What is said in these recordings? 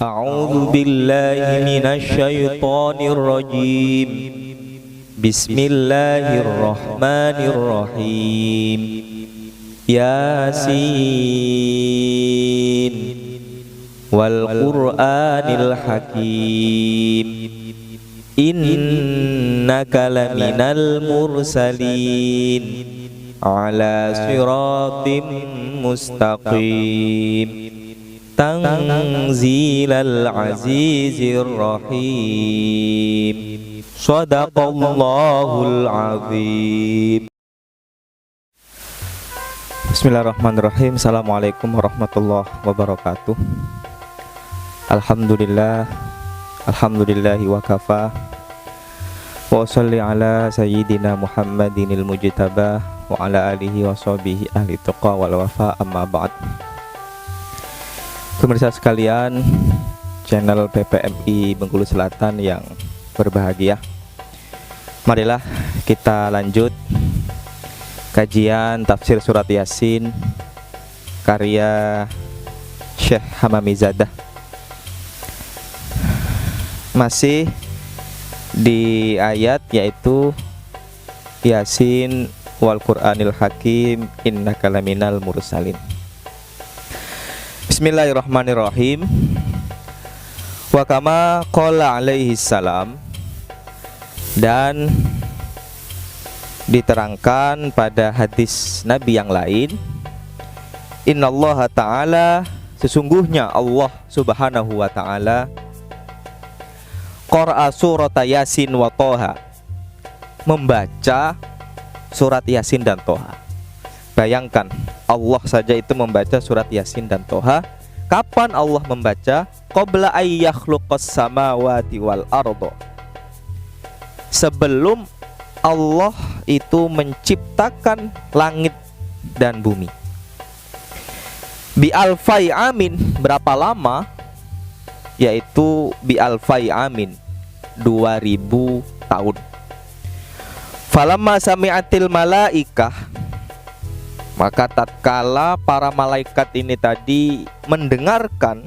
A'udzu billahi minasy syaithanir rajim. Bismillahirrahmanirrahim. Yasin wal Qur'anil hakim. Innaka laminal mursalin ala siratim mustaqim. Tanzilal azizir rahim. Shadaqallahul azim. Bismillahirrahmanirrahim. Assalamualaikum warahmatullahi wabarakatuh. Alhamdulillahi wa kafa. Wa sholli ala sayyidina Muhammadinil mujtaba wa ala alihi wa sahbihi ahli tuqa wal wafa, amma ba'd. Pemirsa sekalian, channel PPMI Bengkulu Selatan yang berbahagia, marilah kita lanjut kajian tafsir surat Yasin karya Syekh Hamamizadah. Masih di ayat yaitu Yasin wal Qur'anil hakim innaka laminal mursalin. Bismillahirrahmanirrahim. Wa kama qala alaihi salam, dan diterangkan pada hadis Nabi yang lain, innallaha ta'ala, sesungguhnya Allah subhanahu wa ta'ala, qara'a surata Yasin wa Toha, membaca surat Yasin dan Toha. Bayangkan, Allah saja itu membaca surat Yasin dan Toha. Kapan Allah membaca? Qabla ayyakhluqas samawati wal ardo, sebelum Allah itu menciptakan langit dan bumi. Bi alfai amin, berapa lama? Yaitu bi alfai amin, 2000 tahun. Falamma sami'atil malaikah, maka tatkala para malaikat ini tadi mendengarkan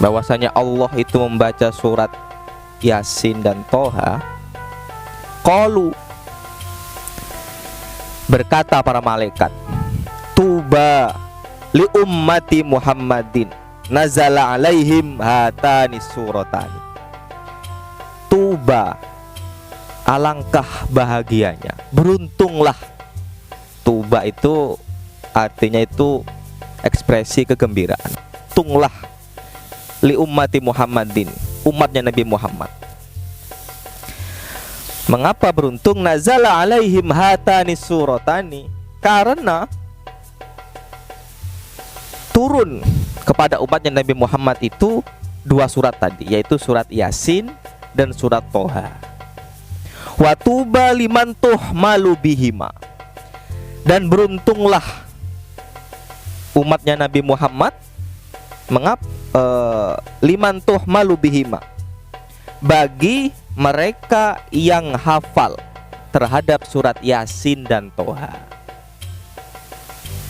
bahwasanya Allah itu membaca surat Yasin dan Toha, qalu, berkata para malaikat, tuba li ummati Muhammadin nazala alaihim hatani suratani. Tuba, alangkah bahagianya, beruntunglah. Tuba itu artinya itu ekspresi kegembiraan. Tunglah li ummati Muhammadin, umatnya Nabi Muhammad. Mengapa beruntung? Nazala alaihim hatani suratani, karena turun kepada umatnya Nabi Muhammad itu dua surat tadi, yaitu surat Yasin dan surat Toha. Wa tuba liman tuhmalu bihima, dan beruntunglah umatnya Nabi Muhammad. Liman tuhmalu bihima, bagi mereka yang hafal terhadap surat Yasin dan Toha.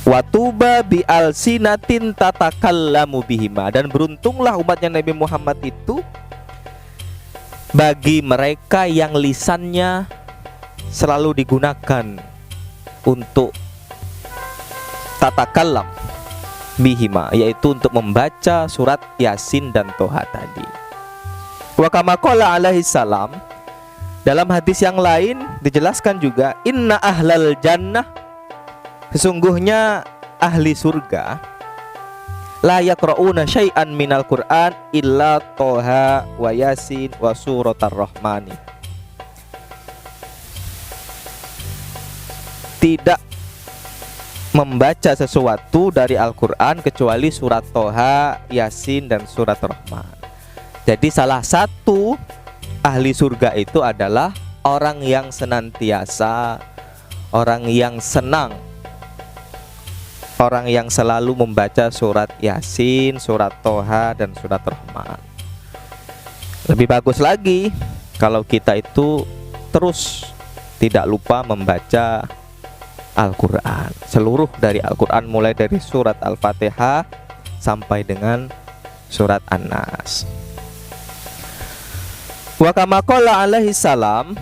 Watuba bi alsinatin tatakallamu bihima, dan beruntunglah umatnya Nabi Muhammad itu bagi mereka yang lisannya selalu digunakan untuk tatakallam bihima, yaitu untuk membaca surat Yasin dan Toha tadi. Wa kama qala alaihi salam, dalam hadis yang lain dijelaskan juga, inna ahlal jannah, sesungguhnya ahli surga, la yaqra'una syai'an minal Qur'an illa Toha wa Yasin wa suratar rahmani. Tidak membaca sesuatu dari Al-Quran kecuali surat Toha, Yasin, dan surat Rahman. Jadi salah satu ahli surga itu adalah orang yang senantiasa, orang yang senang, orang yang selalu membaca surat Yasin, surat Toha, dan surat Rahman. Lebih bagus lagi kalau kita itu terus tidak lupa membaca Al-Quran, seluruh dari Al-Quran, mulai dari surat Al-Fatihah sampai dengan surat An-Nas. Wa kama qala alaihi salam,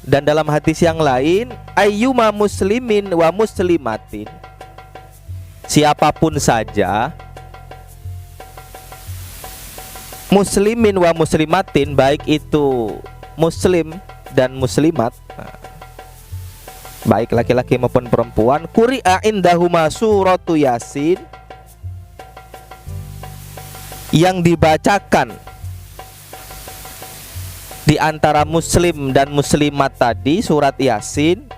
dan dalam hadis yang lain, ayyuma muslimin wa muslimatin, siapapun saja, muslimin wa muslimatin, baik itu muslim dan muslimat, baik laki-laki maupun perempuan, quri'a indahuma suratu Yasin, yang dibacakan di antara muslim dan muslimat tadi surat Yasin,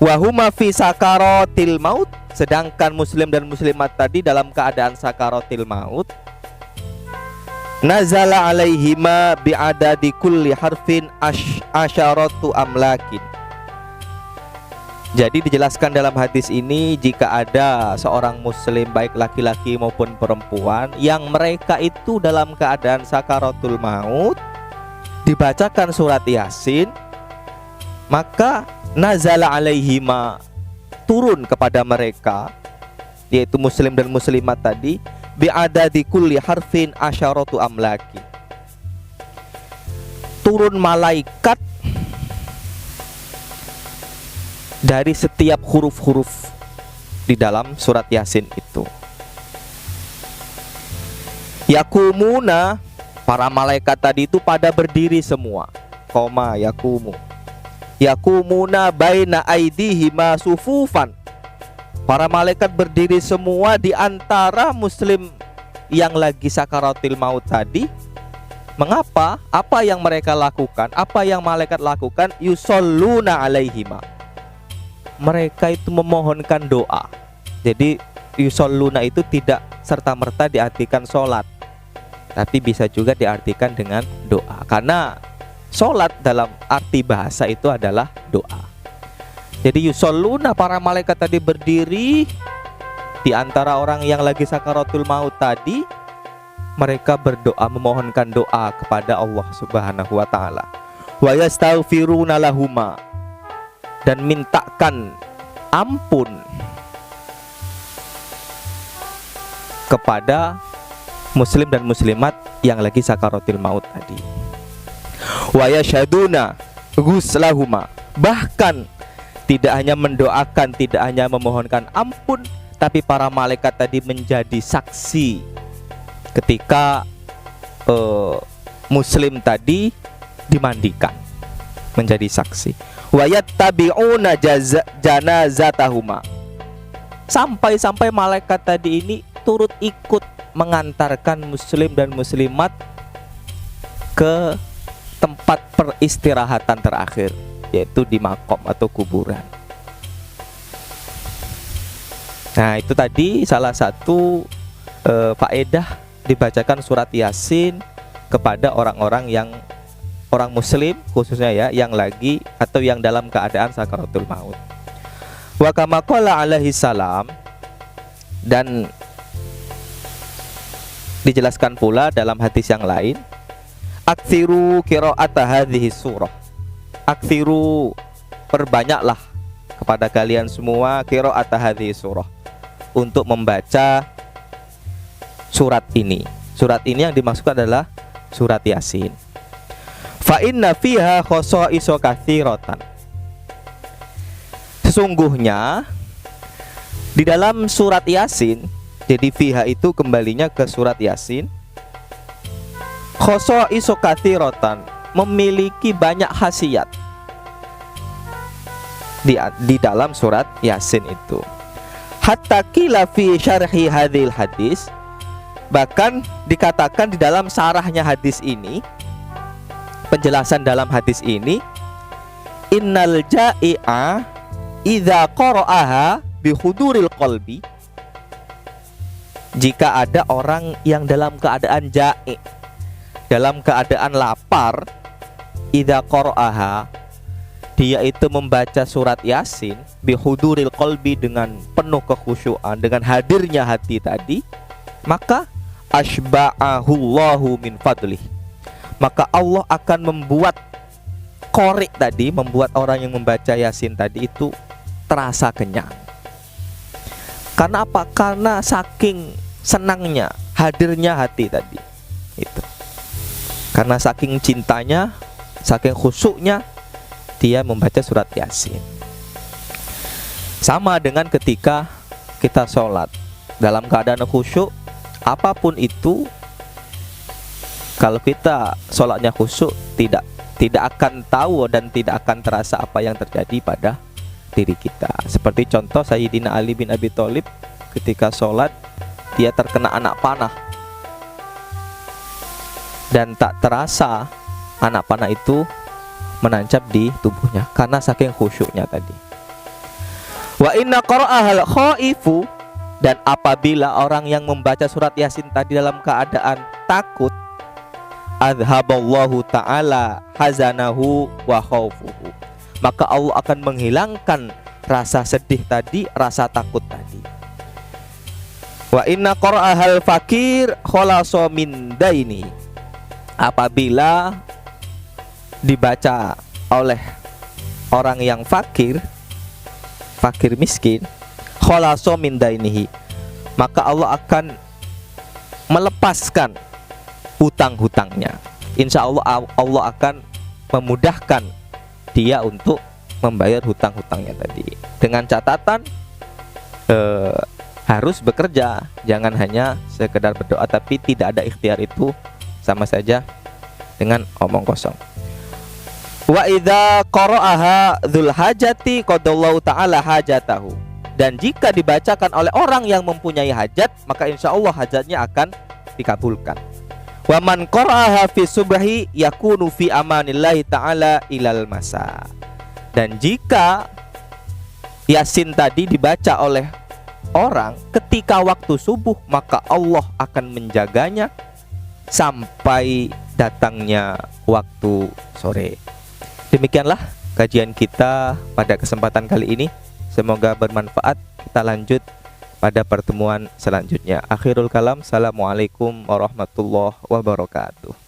wa huma fi sakaratil maut, sedangkan muslim dan muslimat tadi dalam keadaan sakaratil maut, nazala alaihima bi'adadi kulli harfin asyaratu amlakin. Jadi dijelaskan dalam hadis ini, jika ada seorang muslim baik laki-laki maupun perempuan yang mereka itu dalam keadaan sakaratul maut, dibacakan surat Yasin, maka nazala alaihima, turun kepada mereka, yaitu muslim dan muslimat tadi, bi'adadi kulli harfin asyaratu amlaki, turun malaikat dari setiap huruf-huruf di dalam surat Yasin itu. Yakumuna, para malaikat tadi itu pada berdiri semua. Koma yakumu, yakumuna baina aidihima sufufan, para malaikat berdiri semua di antara muslim yang lagi sakaratil maut tadi. Mengapa? Apa yang mereka lakukan? Apa yang malaikat lakukan? Yusalluna alaihima, mereka itu memohonkan doa. Jadi yusalluna itu tidak serta-merta diartikan sholat, tapi bisa juga diartikan dengan doa, karena sholat dalam arti bahasa itu adalah doa. Jadi yusalluna, para malaikat tadi berdiri di antara orang yang lagi sakaratul maut tadi, mereka berdoa, memohonkan doa kepada Allah Subhanahu wa taala. Wa yastaghfiruna lahuma, dan mintakan ampun kepada muslim dan muslimat yang lagi sakaratul maut tadi. Wa yashaduna ghuslahuma, bahkan tidak hanya mendoakan, tidak hanya memohonkan ampun, tapi para malaikat tadi menjadi saksi ketika muslim tadi dimandikan, menjadi saksi. Wa yattabi'una janazatahuma, sampai malaikat tadi ini turut ikut mengantarkan muslim dan muslimat ke tempat peristirahatan terakhir, yaitu di makom atau kuburan. Nah, itu tadi salah satu faedah dibacakan surat Yasin kepada orang-orang yang orang muslim khususnya ya, yang lagi atau yang dalam keadaan sakaratul maut. Wa kama qala alaihi salam, dan dijelaskan pula dalam hadis yang lain, aktsiru qira'ata hadhihi surah, aktsiru, perbanyaklah kepada kalian semua, qira'ata hadhihi surah, untuk membaca surat ini. Surat ini yang dimaksud adalah surat Yasin. Fa inna fiha khosaiso katsiratan, sesungguhnya di dalam surat Yasin, jadi fiha itu kembalinya ke surat Yasin, khosaiso katsiratan, memiliki banyak khasiat di dalam surat Yasin itu. Hatta qila fi syarhi hadhil hadis, bahkan dikatakan di dalam syarahnya hadis ini, penjelasan dalam hadis ini, innal ja'i'a idza qara'aha bi huduril qalbi, jika ada orang yang dalam keadaan ja'i, dalam keadaan lapar, idza qara'aha, dia itu membaca surat Yasin bihuduril qalbi, dengan penuh kekhusyuan, dengan hadirnya hati tadi, maka asba'ahullahu min fadlih, maka Allah akan membuat qari tadi, membuat orang yang membaca Yasin tadi itu terasa kenyang. Karena apa? Karena saking senangnya, hadirnya hati tadi. Itu. Karena saking cintanya, saking khusyuknya dia membaca surat Yasin. Sama dengan ketika kita sholat dalam keadaan khusyuk, apapun itu, kalau kita sholatnya khusyuk, tidak akan tahu dan tidak akan terasa apa yang terjadi pada diri kita. Seperti contoh Sayyidina Ali bin Abi Thalib ketika sholat, dia terkena anak panah dan tak terasa anak panah itu menancap di tubuhnya karena saking khusyuknya tadi. Wa inna qara'ahal khaifu, dan apabila orang yang membaca surat Yasin tadi dalam keadaan takut, adhaballahu ta'ala hazanahu wa khaufuhu, maka Allah akan menghilangkan rasa sedih tadi, rasa takut tadi. Wa inna qara'ahal fakir khalaso min daini, apabila dibaca oleh orang yang fakir miskin, khalaso min dainihi, maka Allah akan melepaskan hutang-hutangnya. Insya Allah Allah akan memudahkan dia untuk membayar hutang-hutangnya tadi. Dengan catatan harus bekerja, jangan hanya sekedar berdoa tapi tidak ada ikhtiar, itu sama saja dengan omong kosong. Wa idza qara'aha dzul hajati qadallahu ta'ala hajatahu, dan jika dibacakan oleh orang yang mempunyai hajat, maka insya Allah hajatnya akan dikabulkan. Wa man qara'aha fi subhi yakunu fi amanillahi ta'ala ilal masa, dan jika Yasin tadi dibaca oleh orang ketika waktu subuh, maka Allah akan menjaganya sampai datangnya waktu sore. Demikianlah kajian kita pada kesempatan kali ini. Semoga bermanfaat. Kita lanjut pada pertemuan selanjutnya. Akhirul kalam. Assalamualaikum warahmatullahi wabarakatuh.